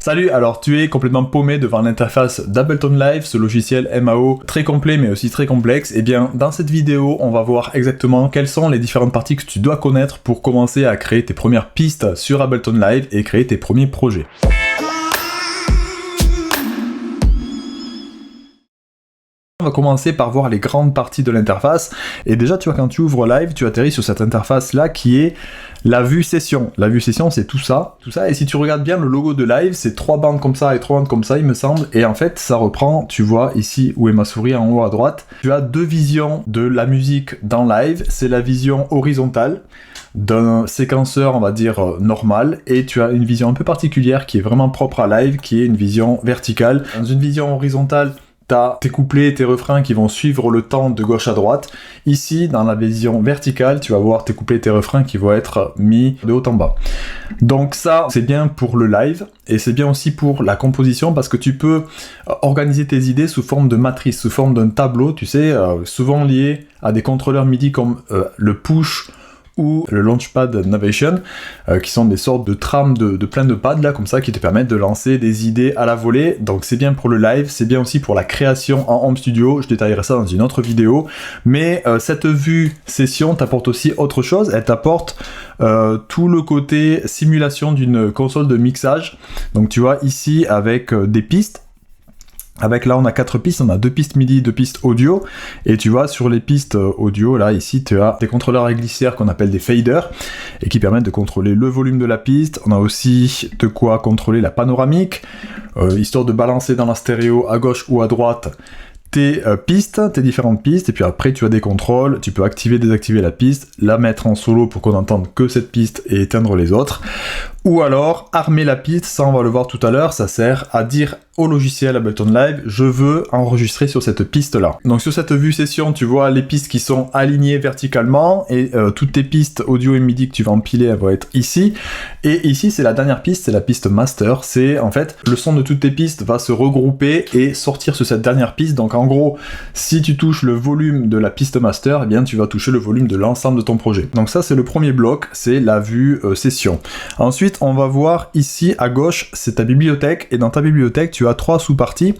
Salut, alors tu es complètement paumé devant l'interface d'Ableton Live, ce logiciel MAO très complet mais aussi très complexe. Et bien dans cette vidéo, on va voir exactement quelles sont les différentes parties que tu dois connaître pour commencer à créer tes premières pistes sur Ableton Live et créer tes premiers projets. On va commencer par voir les grandes parties de l'interface, et déjà tu vois, quand tu ouvres Live, tu atterris sur cette interface là qui est la vue session. La vue session, c'est tout ça, et si tu regardes bien le logo de Live, c'est 3 bandes comme ça et 3 bandes comme ça, il me semble, et en fait ça reprend, tu vois ici où est ma souris en haut à droite, tu as deux visions de la musique dans Live. C'est la vision horizontale d'un séquenceur, on va dire, normal, et tu as une vision un peu particulière qui est vraiment propre à Live, qui est une vision verticale. Dans une vision horizontale, t'as tes couplets et tes refrains qui vont suivre le temps de gauche à droite. Ici, dans la vision verticale, tu vas voir tes couplets et tes refrains qui vont être mis de haut en bas. Donc ça, c'est bien pour le live, et c'est bien aussi pour la composition, parce que tu peux organiser tes idées sous forme de matrice, sous forme d'un tableau, tu sais, souvent lié à des contrôleurs MIDI comme le push, ou le Launchpad Navigation, qui sont des sortes de trames de plein de pads là, comme ça, qui te permettent de lancer des idées à la volée. Donc c'est bien pour le live, c'est bien aussi pour la création en home studio, je détaillerai ça dans une autre vidéo, mais cette vue session t'apporte aussi autre chose, elle t'apporte tout le côté simulation d'une console de mixage. Donc tu vois ici avec des pistes, là on a 4 pistes, on a 2 pistes MIDI, 2 pistes audio, et tu vois sur les pistes audio, là ici tu as des contrôleurs à glissière qu'on appelle des faders, et qui permettent de contrôler le volume de la piste. On a aussi de quoi contrôler la panoramique, histoire de balancer dans la stéréo à gauche ou à droite tes différentes pistes, et puis après tu as des contrôles, tu peux activer, désactiver la piste, la mettre en solo pour qu'on entende que cette piste et éteindre les autres, ou alors armer la piste, ça on va le voir tout à l'heure, ça sert à dire au logiciel Ableton Live, je veux enregistrer sur cette piste là. Donc sur cette vue session, tu vois les pistes qui sont alignées verticalement, et toutes tes pistes audio et MIDI que tu vas empiler, elles vont être ici, et ici c'est la dernière piste, c'est la piste master, c'est en fait le son de toutes tes pistes va se regrouper et sortir sur cette dernière piste. Donc en gros, si tu touches le volume de la piste master, eh bien tu vas toucher le volume de l'ensemble de ton projet. Donc ça c'est le premier bloc, c'est la vue session. Ensuite on va voir ici à gauche, c'est ta bibliothèque, et dans ta bibliothèque tu as 3 sous-parties.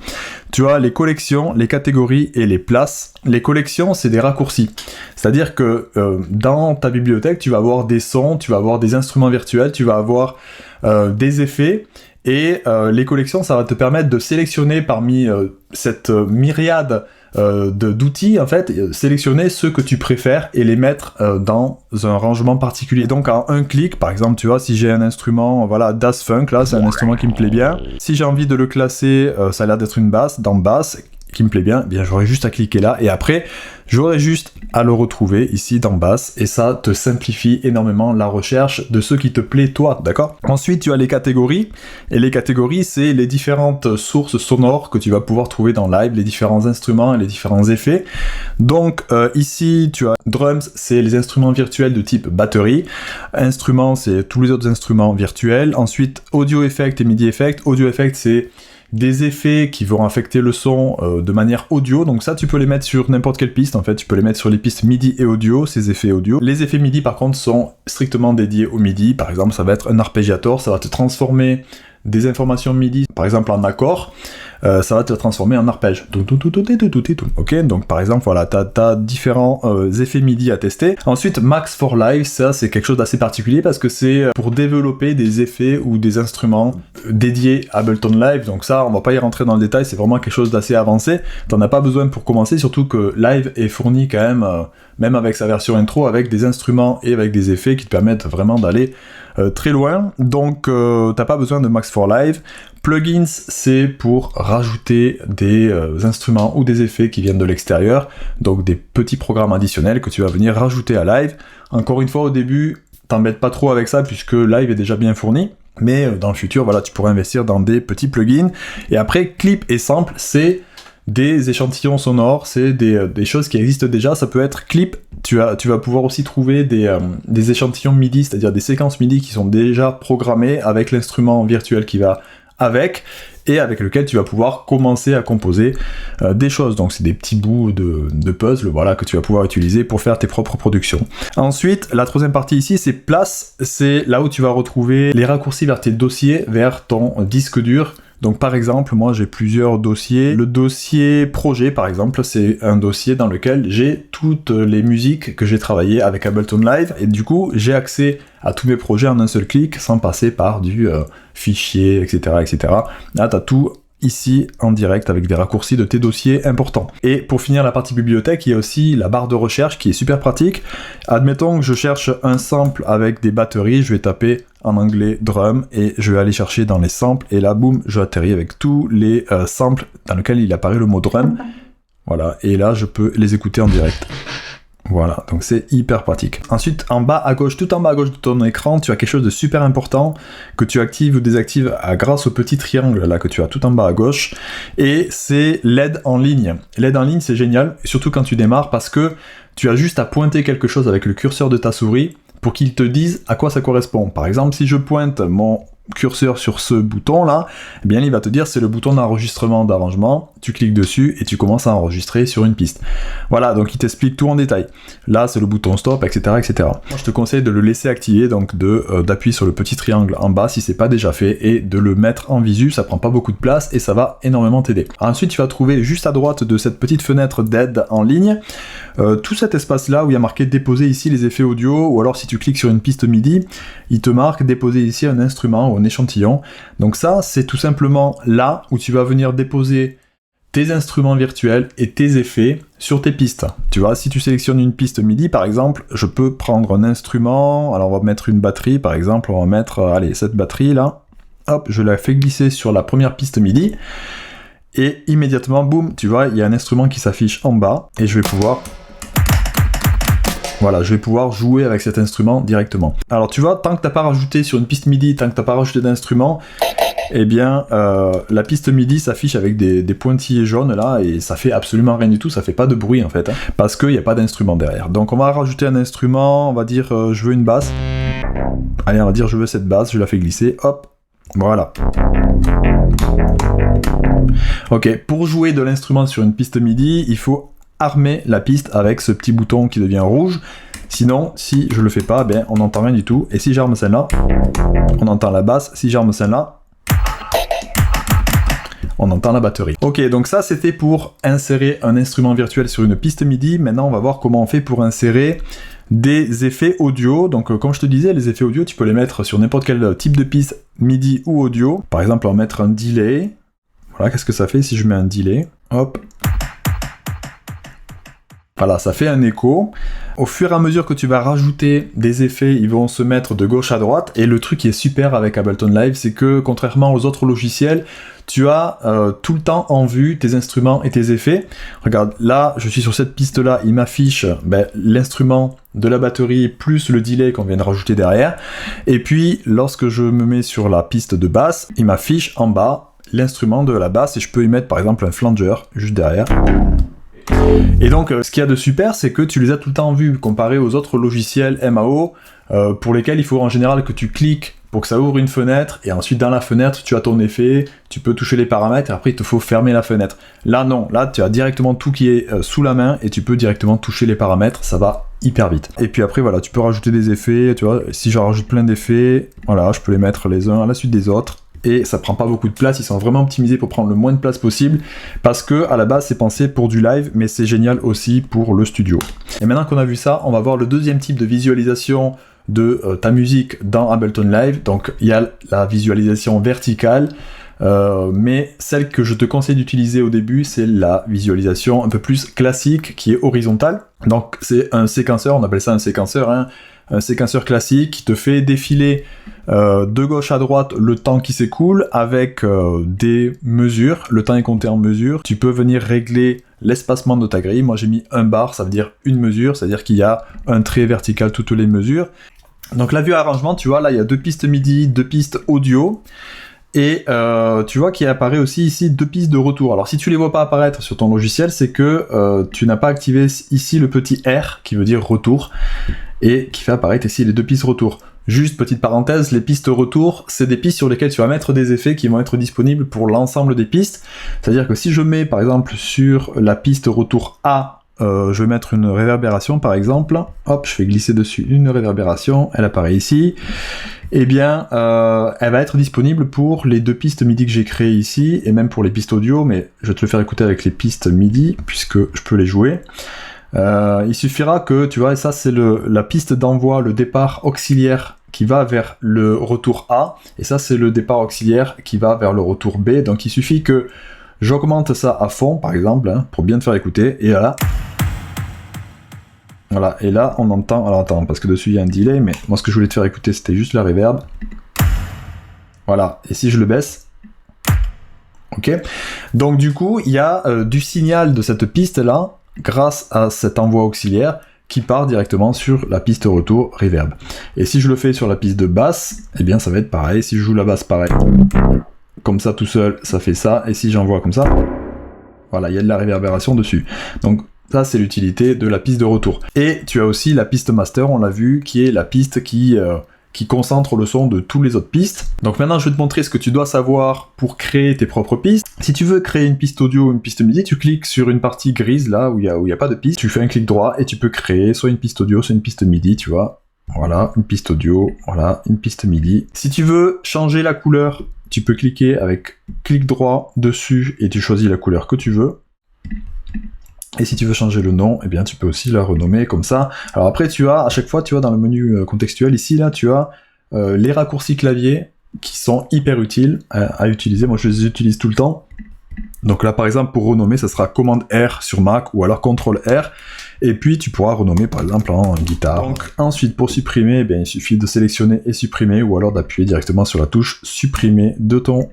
Tu as les collections, les catégories et les places. Les collections, c'est des raccourcis. C'est-à-dire que dans ta bibliothèque, tu vas avoir des sons, tu vas avoir des instruments virtuels, tu vas avoir des effets, et les collections, ça va te permettre de sélectionner parmi cette myriade d'outils, en fait, sélectionner ceux que tu préfères et les mettre dans un rangement particulier. Donc en un clic, par exemple, tu vois, si j'ai un instrument, voilà, Das Funk, là, c'est un instrument qui me plaît bien. Si j'ai envie de le classer, ça a l'air d'être une basse, dans basse, qui me plaît bien, eh bien j'aurais juste à cliquer là, et après j'aurais juste à le retrouver ici dans basse, et ça te simplifie énormément la recherche de ce qui te plaît toi, d'accord? Ensuite tu as les catégories, et les catégories c'est les différentes sources sonores que tu vas pouvoir trouver dans Live, les différents instruments et les différents effets. Donc ici tu as drums, c'est les instruments virtuels de type batterie, instruments c'est tous les autres instruments virtuels. Ensuite audio effect et MIDI effect. Audio effect c'est des effets qui vont affecter le son de manière audio, donc ça tu peux les mettre sur n'importe quelle piste, en fait tu peux les mettre sur les pistes MIDI et audio, ces effets audio. Les effets MIDI par contre sont strictement dédiés au MIDI, par exemple ça va être un arpégiator, ça va te transformer des informations MIDI, par exemple en accord, ça va te transformer en arpège. Ok, donc par exemple, voilà, t'as différents effets MIDI à tester. Ensuite, Max for Live, ça c'est quelque chose d'assez particulier parce que c'est pour développer des effets ou des instruments dédiés à Ableton Live. Donc ça, on va pas y rentrer dans le détail, c'est vraiment quelque chose d'assez avancé. T'en as pas besoin pour commencer, surtout que Live est fourni quand même avec sa version intro, avec des instruments et avec des effets qui te permettent vraiment d'aller très loin. Donc t'as pas besoin de Max for Live. Plugins, c'est pour rajouter des instruments ou des effets qui viennent de l'extérieur, donc des petits programmes additionnels que tu vas venir rajouter à Live. Encore une fois, au début, t'embêtes pas trop avec ça puisque Live est déjà bien fourni, mais dans le futur, voilà, tu pourrais investir dans des petits plugins. Et après, clip et sample, c'est des échantillons sonores, c'est des choses qui existent déjà. Ça peut être clip, tu vas pouvoir aussi trouver des échantillons MIDI, c'est-à-dire des séquences MIDI qui sont déjà programmées avec l'instrument virtuel qui va avec, et avec lequel tu vas pouvoir commencer à composer des choses. Donc c'est des petits bouts de puzzle, voilà, que tu vas pouvoir utiliser pour faire tes propres productions. Ensuite, la troisième partie ici, c'est place, c'est là où tu vas retrouver les raccourcis vers tes dossiers, vers ton disque dur. Donc par exemple, moi j'ai plusieurs dossiers. Le dossier projet par exemple, c'est un dossier dans lequel j'ai toutes les musiques que j'ai travaillées avec Ableton Live, et du coup j'ai accès à tous mes projets en un seul clic, sans passer par du fichier, etc., etc. Là t'as tout ici en direct avec des raccourcis de tes dossiers importants. Et pour finir la partie bibliothèque, il y a aussi la barre de recherche qui est super pratique. Admettons que je cherche un sample avec des batteries, je vais taper en anglais drum et je vais aller chercher dans les samples, et là boum, je atterris avec tous les samples dans lesquels il apparaît le mot drum. Voilà, et là je peux les écouter en direct. Voilà, donc c'est hyper pratique. Ensuite, en bas à gauche, tout en bas à gauche de ton écran, tu as quelque chose de super important que tu actives ou désactives grâce au petit triangle là que tu as tout en bas à gauche, et c'est l'aide en ligne. L'aide en ligne, c'est génial, surtout quand tu démarres, parce que tu as juste à pointer quelque chose avec le curseur de ta souris pour qu'il te dise à quoi ça correspond. Par exemple, si je pointe mon curseur sur ce bouton là, eh bien il va te dire c'est le bouton d'enregistrement d'arrangement, tu cliques dessus et tu commences à enregistrer sur une piste. Voilà, donc il t'explique tout en détail. Là c'est le bouton stop, etc., etc. Moi je te conseille de le laisser activer, donc d'appuyer sur le petit triangle en bas si c'est pas déjà fait, et de le mettre en visu, ça prend pas beaucoup de place et ça va énormément t'aider. Ensuite tu vas trouver juste à droite de cette petite fenêtre d'aide en ligne, tout cet espace là où il y a marqué déposer ici les effets audio, ou alors si tu cliques sur une piste MIDI, il te marque déposer ici un instrument ou un échantillon. Donc ça c'est tout simplement là où tu vas venir déposer tes instruments virtuels et tes effets sur tes pistes. Tu vois, si tu sélectionnes une piste MIDI par exemple, je peux prendre un instrument, alors on va mettre une batterie par exemple, on va mettre, allez, cette batterie là, hop, je la fais glisser sur la première piste MIDI, et immédiatement, boum, tu vois, il y a un instrument qui s'affiche en bas, et je vais pouvoir... Voilà, je vais pouvoir jouer avec cet instrument directement. Alors tu vois, tant que t'as pas rajouté sur une piste MIDI, tant que t'as pas rajouté d'instrument, eh bien la piste MIDI s'affiche avec des pointillés jaunes là, et ça fait absolument rien du tout, ça fait pas de bruit en fait, hein, parce qu'il n'y a pas d'instrument derrière. Donc on va rajouter un instrument, on va dire je veux une basse. Allez, on va dire je veux cette basse, je la fais glisser, hop, voilà. Ok, pour jouer de l'instrument sur une piste MIDI, il faut armer la piste avec ce petit bouton qui devient rouge. Sinon, si je le fais pas, ben on n'entend rien du tout. Et si j'arme celle-là, on entend la basse. Si j'arme celle-là, on entend la batterie. Ok, donc ça c'était pour insérer un instrument virtuel sur une piste MIDI. Maintenant, on va voir comment on fait pour insérer des effets audio. Donc comme je te disais, les effets audio, tu peux les mettre sur n'importe quel type de piste MIDI ou audio. Par exemple, on va mettre un delay. Voilà, qu'est-ce que ça fait si je mets un delay? Hop. Voilà, ça fait un écho. Au fur et à mesure que tu vas rajouter des effets, ils vont se mettre de gauche à droite. Et le truc qui est super avec Ableton Live, c'est que contrairement aux autres logiciels, tu as tout le temps en vue tes instruments et tes effets. Regarde, là, je suis sur cette piste-là, il m'affiche l'instrument de la batterie plus le delay qu'on vient de rajouter derrière. Et puis, lorsque je me mets sur la piste de basse, il m'affiche en bas l'instrument de la basse, et je peux y mettre par exemple un flanger juste derrière. Et donc, ce qu'il y a de super, c'est que tu les as tout le temps en vue, comparé aux autres logiciels MAO, pour lesquels il faut en général que tu cliques pour que ça ouvre une fenêtre, et ensuite dans la fenêtre, tu as ton effet, tu peux toucher les paramètres, et après il te faut fermer la fenêtre. Là non, là tu as directement tout qui est sous la main, et tu peux directement toucher les paramètres, ça va hyper vite. Et puis après voilà, tu peux rajouter des effets, tu vois, si je rajoute plein d'effets, voilà, je peux les mettre les uns à la suite des autres, et ça prend pas beaucoup de place, ils sont vraiment optimisés pour prendre le moins de place possible, parce que à la base c'est pensé pour du live, mais c'est génial aussi pour le studio. Et maintenant qu'on a vu ça, on va voir le deuxième type de visualisation de ta musique dans Ableton Live. Donc il y a la visualisation verticale, mais celle que je te conseille d'utiliser au début, c'est la visualisation un peu plus classique qui est horizontale. Donc c'est un séquenceur, on appelle ça un séquenceur, hein. Un séquenceur classique qui te fait défiler de gauche à droite le temps qui s'écoule avec des mesures, le temps est compté en mesures. Tu peux venir régler l'espacement de ta grille. Moi j'ai mis 1 bar, ça veut dire une mesure, c'est-à-dire qu'il y a un trait vertical toutes les mesures. Donc la vue arrangement, tu vois là il y a 2 pistes MIDI, 2 pistes audio, et tu vois qu'il apparaît aussi ici 2 pistes de retour. Alors si tu les vois pas apparaître sur ton logiciel, c'est que tu n'as pas activé ici le petit R qui veut dire retour. et qui fait apparaître ici les 2 pistes retour. Juste petite parenthèse, les pistes retour, c'est des pistes sur lesquelles tu vas mettre des effets qui vont être disponibles pour l'ensemble des pistes. C'est-à-dire que si je mets par exemple sur la piste retour A, je vais mettre une réverbération par exemple, hop, je fais glisser dessus une réverbération, elle apparaît ici, eh bien elle va être disponible pour les 2 pistes MIDI que j'ai créées ici, et même pour les pistes audio, mais je vais te le faire écouter avec les pistes MIDI, puisque je peux les jouer. Il suffira que, tu vois, et ça c'est la piste d'envoi, le départ auxiliaire qui va vers le retour A, et ça c'est le départ auxiliaire qui va vers le retour B, donc il suffit que j'augmente ça à fond, par exemple, hein, pour bien te faire écouter, et voilà. Voilà, et là on entend, alors attends, parce que dessus il y a un delay, mais moi ce que je voulais te faire écouter c'était juste la reverb. Voilà, et si je le baisse, ok. Donc du coup, il y a du signal de cette piste-là, grâce à cet envoi auxiliaire, qui part directement sur la piste retour reverb. Et si je le fais sur la piste de basse, eh bien ça va être pareil, si je joue la basse pareil, comme ça tout seul, ça fait ça, et si j'envoie comme ça, voilà, il y a de la réverbération dessus. Donc ça c'est l'utilité de la piste de retour. Et tu as aussi la piste master, on l'a vu, qui est la piste qui concentre le son de toutes les autres pistes. Donc maintenant je vais te montrer ce que tu dois savoir pour créer tes propres pistes. Si tu veux créer une piste audio ou une piste MIDI, tu cliques sur une partie grise là où il y a pas de piste, tu fais un clic droit et tu peux créer soit une piste audio, soit une piste MIDI, tu vois. Voilà, une piste audio, voilà, une piste MIDI. Si tu veux changer la couleur, tu peux cliquer avec clic droit dessus et tu choisis la couleur que tu veux. Et si tu veux changer le nom, eh bien tu peux aussi la renommer comme ça. Alors après tu as, à chaque fois, tu vois dans le menu contextuel ici, là, tu as les raccourcis clavier qui sont hyper utiles à utiliser. Moi je les utilise tout le temps. Donc là par exemple pour renommer, ça sera commande R sur Mac ou alors CTRL R. Et puis tu pourras renommer par exemple en guitare. Donc ensuite pour supprimer, eh bien, il suffit de sélectionner et supprimer ou alors d'appuyer directement sur la touche supprimer de ton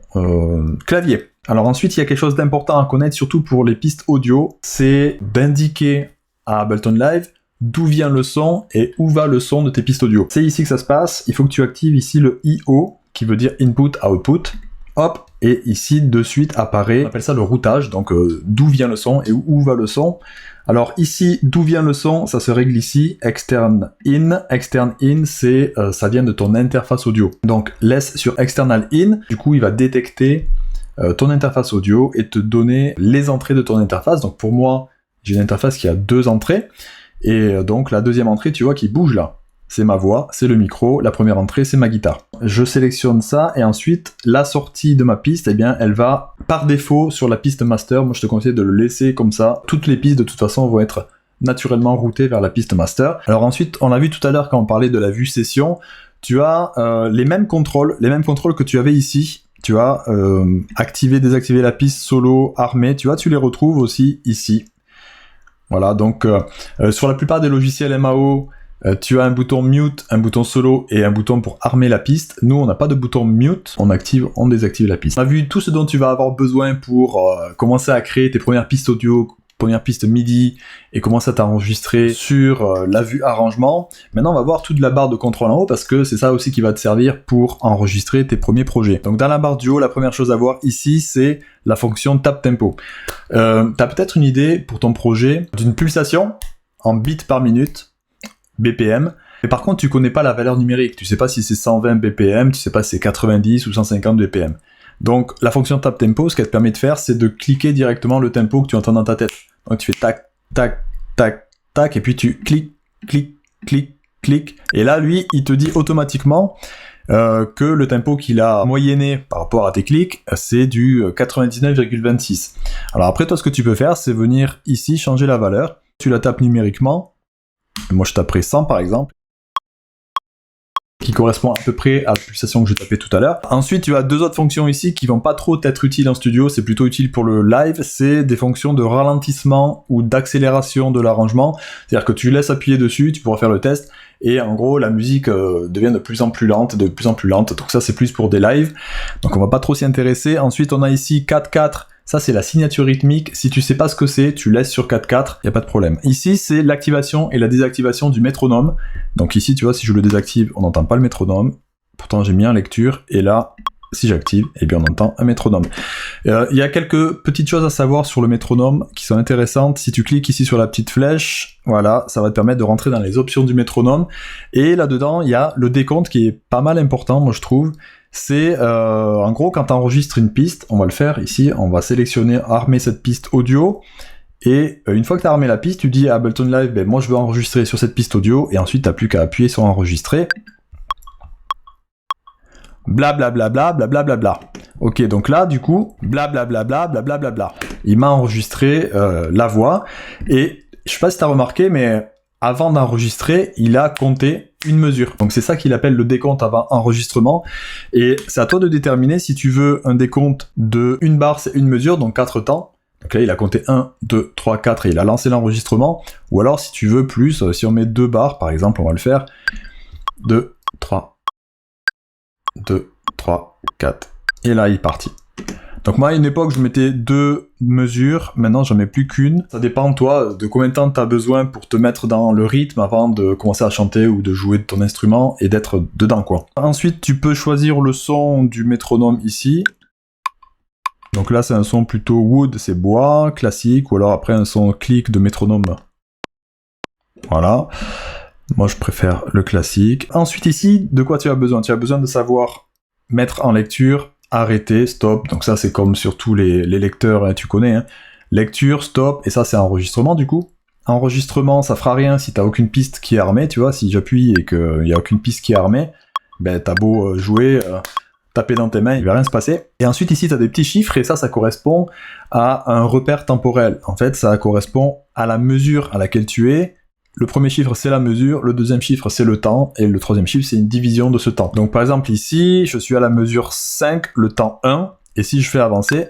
clavier. Alors ensuite, il y a quelque chose d'important à connaître, surtout pour les pistes audio, c'est d'indiquer à Ableton Live d'où vient le son et où va le son de tes pistes audio. C'est ici que ça se passe, il faut que tu actives ici le I.O, qui veut dire Input Output, hop, et ici de suite apparaît, on appelle ça le routage, donc d'où vient le son et où va le son. Alors ici, d'où vient le son, ça se règle ici, extern in, c'est ça vient de ton interface audio. Donc laisse sur external in, du coup il va détecter ton interface audio et te donner les entrées de ton interface. Donc pour moi, j'ai une interface qui a 2 entrées, et donc la deuxième entrée, tu vois, qui bouge là, c'est ma voix, c'est le micro, la première entrée, c'est ma guitare. Je sélectionne ça, et ensuite, la sortie de ma piste, eh bien, elle va par défaut sur la piste master. Moi, je te conseille de le laisser comme ça. Toutes les pistes, de toute façon, vont être naturellement routées vers la piste master. Alors ensuite, on l'a vu tout à l'heure quand on parlait de la vue session, tu as les mêmes contrôles que tu avais ici. Tu as activer, désactiver la piste, solo, armé, tu vois, tu les retrouves aussi ici. Voilà, donc sur la plupart des logiciels MAO, tu as un bouton mute, un bouton solo et un bouton pour armer la piste. Nous, on n'a pas de bouton mute, on active, on désactive la piste. On a vu tout ce dont tu vas avoir besoin pour commencer à créer tes premières pistes audio, première piste MIDI et commencer à t'enregistrer sur la vue arrangement. Maintenant on va voir toute la barre de contrôle en haut parce que c'est ça aussi qui va te servir pour enregistrer tes premiers projets. Donc dans la barre du haut, la première chose à voir ici c'est la fonction tap tempo. T'as peut-être une idée pour ton projet d'une pulsation en bits par minute, BPM, mais par contre tu connais pas la valeur numérique, tu sais pas si c'est 120 BPM, tu sais pas si c'est 90 ou 150 BPM. Donc la fonction tap tempo, ce qu'elle te permet de faire, c'est de cliquer directement le tempo que tu entends dans ta tête. Donc tu fais tac, tac, tac, tac, et puis tu cliques, cliques, cliques, cliques. Et là, lui, il te dit automatiquement que le tempo qu'il a moyenné par rapport à tes clics, c'est du 99,26. Alors après, toi, ce que tu peux faire, c'est venir ici, changer la valeur. Tu la tapes numériquement. Moi, je taperai 100 par exemple, qui correspond à peu près à la pulsation que j'ai tapé tout à l'heure. Ensuite, tu as 2 autres fonctions ici qui vont pas trop être utiles en studio, c'est plutôt utile pour le live, c'est des fonctions de ralentissement ou d'accélération de l'arrangement, c'est-à-dire que tu laisses appuyer dessus, tu pourras faire le test, et en gros, la musique devient de plus en plus lente, donc ça c'est plus pour des lives, donc on va pas trop s'y intéresser. Ensuite, on a ici 4/4, ça c'est la signature rythmique, si tu sais pas ce que c'est, tu laisses sur 4/4, y a pas de problème. Ici c'est l'activation et la désactivation du métronome, donc ici tu vois si je le désactive on n'entend pas le métronome, pourtant j'ai mis en lecture, et là si j'active, eh bien on entend un métronome. Il y a quelques petites choses à savoir sur le métronome qui sont intéressantes. Si tu cliques ici sur la petite flèche, voilà, ça va te permettre de rentrer dans les options du métronome. Et là-dedans, il y a le décompte qui est pas mal important, moi je trouve. C'est en gros quand tu enregistres une piste, on va le faire ici, on va sélectionner, armer cette piste audio. Et une fois que tu as armé la piste, tu dis à Ableton Live, ben moi je veux enregistrer sur cette piste audio, et ensuite tu n'as plus qu'à appuyer sur enregistrer. Blablabla, blablabla. Ok, donc là, du coup, blablabla, blablabla. Il m'a enregistré la voix, et je sais pas si t'as remarqué, mais avant d'enregistrer, il a compté une mesure. Donc c'est ça qu'il appelle le décompte avant enregistrement, et c'est à toi de déterminer si tu veux un décompte de une barre, c'est une mesure, donc 4 temps. Donc là, il a compté 1, 2, 3, 4, et il a lancé l'enregistrement. Ou alors, si tu veux plus, si on met 2 barres, par exemple, on va le faire. 2, 3, 2, 3, 4. Et là, il est parti. Donc moi, à une époque, je mettais 2 mesures. Maintenant, j'en mets plus qu'une. Ça dépend, toi, de combien de temps tu as besoin pour te mettre dans le rythme avant de commencer à chanter ou de jouer de ton instrument et d'être dedans, quoi. Ensuite, tu peux choisir le son du métronome ici. Donc là, c'est un son plutôt wood, c'est bois, classique, ou alors après un son clic de métronome. Voilà. Moi, je préfère le classique. Ensuite, ici, de quoi tu as besoin? Tu as besoin de savoir mettre en lecture, arrêter, stop. Donc ça, c'est comme sur tous les lecteurs, hein, tu connais. Hein. Lecture, stop, et ça, c'est enregistrement, du coup. Enregistrement, ça fera rien si t'as aucune piste qui est armée, tu vois. Si j'appuie et qu'il n'y a aucune piste qui est armée, ben t'as beau jouer... taper dans tes mains, il va rien se passer. Et ensuite ici tu as des petits chiffres et ça correspond à un repère temporel. En fait ça correspond à la mesure à laquelle tu es. Le premier chiffre c'est la mesure, le deuxième chiffre c'est le temps, et le troisième chiffre c'est une division de ce temps. Donc par exemple ici, je suis à la mesure 5, le temps 1, et si je fais avancer,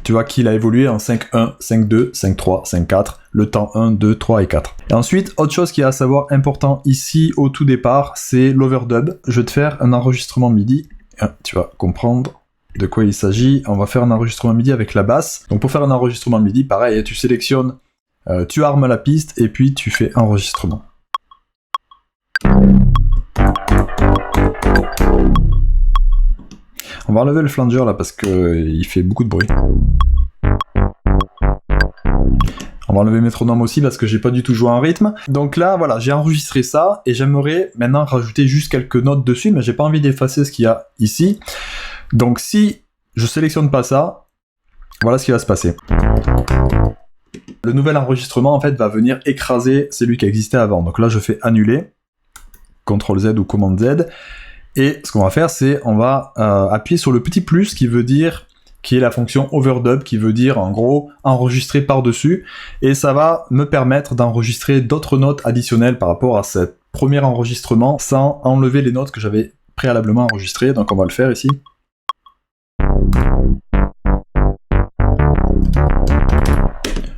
tu vois qu'il a évolué en 5-1, 5-2, 5-3, 5-4, le temps 1, 2, 3 et 4. Et ensuite, autre chose qui est à savoir important ici au tout départ, c'est l'overdub. Je vais te faire un enregistrement MIDI, tu vas comprendre de quoi il s'agit. On va faire un enregistrement MIDI avec la basse. Donc pour faire un enregistrement MIDI, pareil, tu sélectionnes, tu armes la piste et puis tu fais enregistrement. On va enlever le flanger là parce qu'il fait beaucoup de bruit. On va enlever le métronome aussi parce que j'ai pas du tout joué en rythme. Donc là, voilà, j'ai enregistré ça et j'aimerais maintenant rajouter juste quelques notes dessus, mais j'ai pas envie d'effacer ce qu'il y a ici. Donc si je sélectionne pas ça, voilà ce qui va se passer. Le nouvel enregistrement en fait va venir écraser celui qui existait avant. Donc là, je fais annuler, CTRL Z ou commande Z. Et ce qu'on va faire, c'est on va appuyer sur le petit plus qui est la fonction overdub, qui veut dire en gros enregistrer par-dessus, et ça va me permettre d'enregistrer d'autres notes additionnelles par rapport à ce premier enregistrement sans enlever les notes que j'avais préalablement enregistrées. Donc on va le faire ici.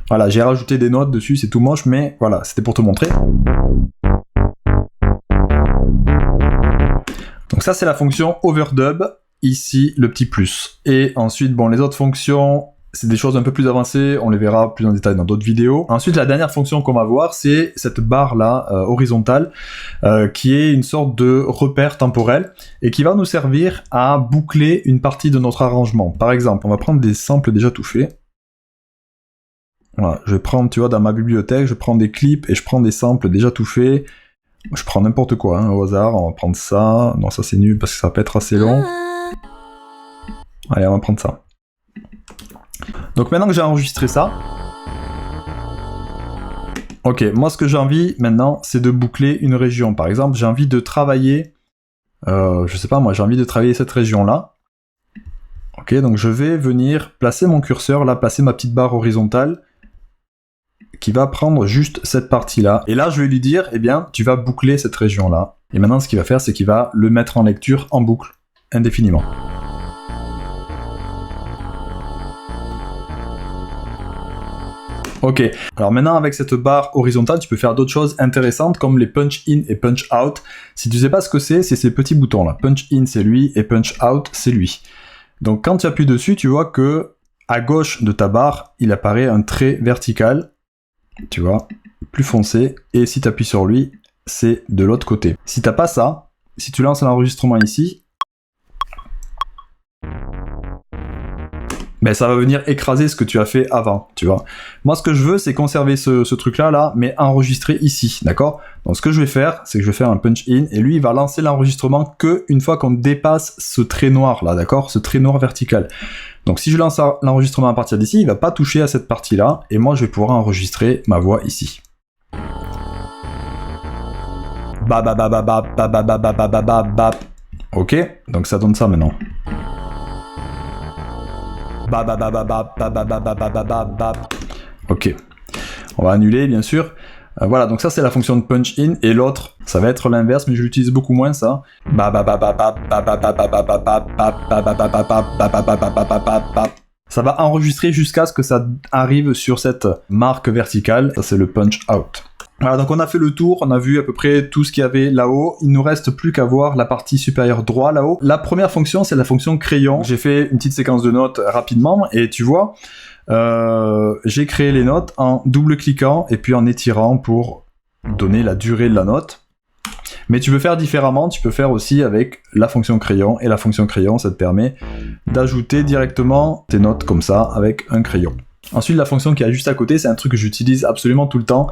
Voilà, j'ai rajouté des notes dessus, c'est tout moche, mais voilà, c'était pour te montrer. Donc ça c'est la fonction overdub, ici le petit plus. Et ensuite, bon, les autres fonctions, c'est des choses un peu plus avancées, on les verra plus en détail dans d'autres vidéos. Ensuite, la dernière fonction qu'on va voir, c'est cette barre là, horizontale, qui est une sorte de repère temporel, et qui va nous servir à boucler une partie de notre arrangement. Par exemple, on va prendre des samples déjà tout faits. Voilà, je vais prendre, tu vois, dans ma bibliothèque, je prends des clips et je prends des samples déjà tout faits. Je prends n'importe quoi, hein, au hasard, on va prendre ça. Non, ça c'est nul parce que ça va pas être assez long. Allez, on va prendre ça. Donc maintenant que j'ai enregistré ça, ok, moi ce que j'ai envie maintenant, c'est de boucler une région. Par exemple, j'ai envie de travailler, je sais pas moi, j'ai envie de travailler cette région-là. Ok, donc je vais venir placer mon curseur, là, placer ma petite barre horizontale, qui va prendre juste cette partie-là. Et là, je vais lui dire, eh bien, tu vas boucler cette région-là. Et maintenant, ce qu'il va faire, c'est qu'il va le mettre en lecture en boucle, indéfiniment. Ok, alors maintenant, avec cette barre horizontale, tu peux faire d'autres choses intéressantes, comme les punch in et punch out. Si tu sais pas ce que c'est ces petits boutons-là. Punch in, c'est lui, et punch out, c'est lui. Donc, quand tu appuies dessus, tu vois que à gauche de ta barre, il apparaît un trait vertical, tu vois, plus foncé, et si tu appuies sur lui, c'est de l'autre côté. Si t'as pas ça, si tu lances un enregistrement ici, ben ça va venir écraser ce que tu as fait avant, tu vois. Moi, ce que je veux, c'est conserver ce truc-là, mais enregistrer ici, d'accord? Donc, ce que je vais faire, c'est que je vais faire un punch-in, et lui, il va lancer l'enregistrement que une fois qu'on dépasse ce trait noir-là, d'accord? Ce trait noir vertical. Donc, si je lance l'enregistrement à partir d'ici, il va pas toucher à cette partie-là, et moi, je vais pouvoir enregistrer ma voix ici. Ok, donc ça donne ça maintenant. Ok, on va annuler bien sûr. Voilà, donc ça c'est la fonction de punch in, et l'autre ça va être l'inverse, mais je l'utilise beaucoup moins ça. Ça va enregistrer jusqu'à ce que ça arrive sur cette marque verticale. Ça c'est le punch out. Voilà, donc on a fait le tour, on a vu à peu près tout ce qu'il y avait là-haut. Il nous reste plus qu'à voir la partie supérieure droit là-haut. La première fonction, c'est la fonction crayon. J'ai fait une petite séquence de notes rapidement, et tu vois, j'ai créé les notes en double-cliquant et puis en étirant pour donner la durée de la note. Mais tu peux faire différemment, tu peux faire aussi avec la fonction crayon, et la fonction crayon, ça te permet d'ajouter directement tes notes comme ça avec un crayon. Ensuite, la fonction qui est juste à côté, c'est un truc que j'utilise absolument tout le temps,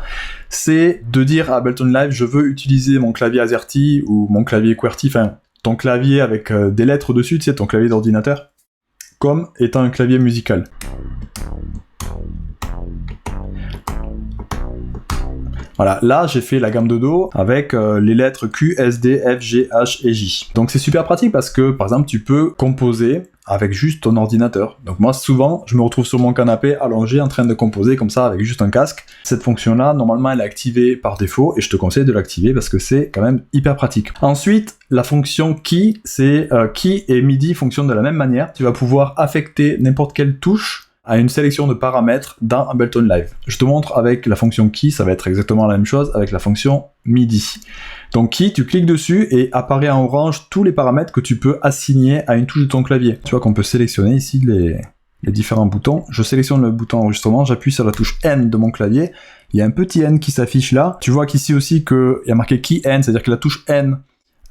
c'est de dire à Ableton Live, je veux utiliser mon clavier AZERTY ou mon clavier QWERTY, enfin ton clavier avec des lettres dessus, tu sais, ton clavier d'ordinateur, comme étant un clavier musical. Voilà, là j'ai fait la gamme de Do avec les lettres Q, S, D, F, G, H et J. Donc c'est super pratique parce que, par exemple, tu peux composer avec juste ton ordinateur. Donc moi, souvent, je me retrouve sur mon canapé allongé en train de composer comme ça avec juste un casque. Cette fonction-là, normalement, elle est activée par défaut, et je te conseille de l'activer parce que c'est quand même hyper pratique. Ensuite, la fonction Key, c'est Key et MIDI fonctionnent de la même manière. Tu vas pouvoir affecter n'importe quelle touche à une sélection de paramètres dans Ableton Live. Je te montre avec la fonction Key, ça va être exactement la même chose avec la fonction MIDI. Donc Key, tu cliques dessus et apparaît en orange tous les paramètres que tu peux assigner à une touche de ton clavier. Tu vois qu'on peut sélectionner ici les différents boutons. Je sélectionne le bouton enregistrement, j'appuie sur la touche N de mon clavier, il y a un petit N qui s'affiche là. Tu vois qu'ici aussi qu'il y a marqué Key N, c'est-à-dire que la touche N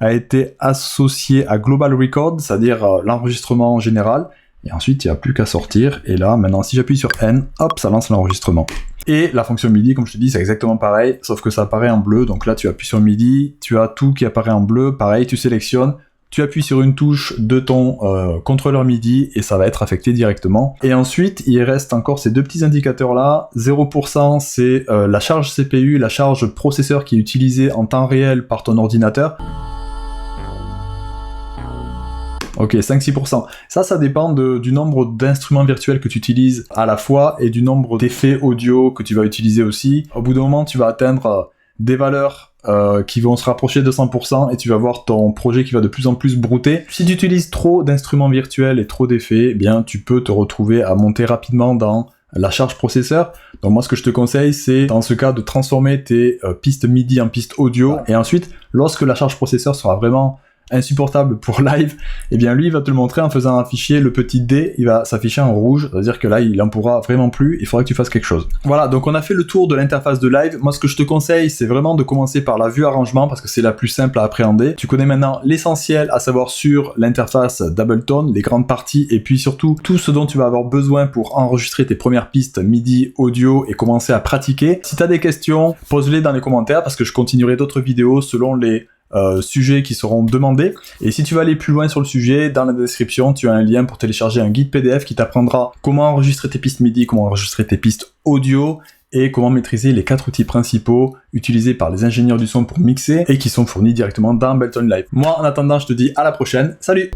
a été associée à Global Record, c'est-à-dire l'enregistrement général. Et ensuite, il n'y a plus qu'à sortir, et là, maintenant, si j'appuie sur N, hop, ça lance l'enregistrement. Et la fonction MIDI, comme je te dis, c'est exactement pareil, sauf que ça apparaît en bleu, donc là, tu appuies sur MIDI, tu as tout qui apparaît en bleu, pareil, tu sélectionnes, tu appuies sur une touche de ton contrôleur MIDI, et ça va être affecté directement. Et ensuite, il reste encore ces deux petits indicateurs-là. 0%, c'est la charge CPU, la charge processeur qui est utilisée en temps réel par ton ordinateur. Ok, 5-6%. Ça dépend du nombre d'instruments virtuels que tu utilises à la fois et du nombre d'effets audio que tu vas utiliser aussi. Au bout d'un moment, tu vas atteindre des valeurs qui vont se rapprocher de 100% et tu vas voir ton projet qui va de plus en plus brouter. Si tu utilises trop d'instruments virtuels et trop d'effets, eh bien, tu peux te retrouver à monter rapidement dans la charge processeur. Donc moi, ce que je te conseille, c'est dans ce cas de transformer tes pistes MIDI en pistes audio. Et ensuite, lorsque la charge processeur sera vraiment insupportable pour live, et bien lui il va te le montrer en faisant afficher le petit D, il va s'afficher en rouge, c'est-à-dire que là il en pourra vraiment plus, il faudra que tu fasses quelque chose. Voilà, donc on a fait le tour de l'interface de live. Moi ce que je te conseille, c'est vraiment de commencer par la vue arrangement parce que c'est la plus simple à appréhender. Tu connais maintenant l'essentiel à savoir sur l'interface d'Ableton, les grandes parties, et puis surtout tout ce dont tu vas avoir besoin pour enregistrer tes premières pistes MIDI audio et commencer à pratiquer. Si tu as des questions, pose-les dans les commentaires parce que je continuerai d'autres vidéos selon les sujets qui seront demandés. Et si tu veux aller plus loin sur le sujet, dans la description, tu as un lien pour télécharger un guide PDF qui t'apprendra comment enregistrer tes pistes MIDI, comment enregistrer tes pistes audio et comment maîtriser les 4 outils principaux utilisés par les ingénieurs du son pour mixer et qui sont fournis directement dans Ableton Live. Moi, en attendant, je te dis à la prochaine. Salut!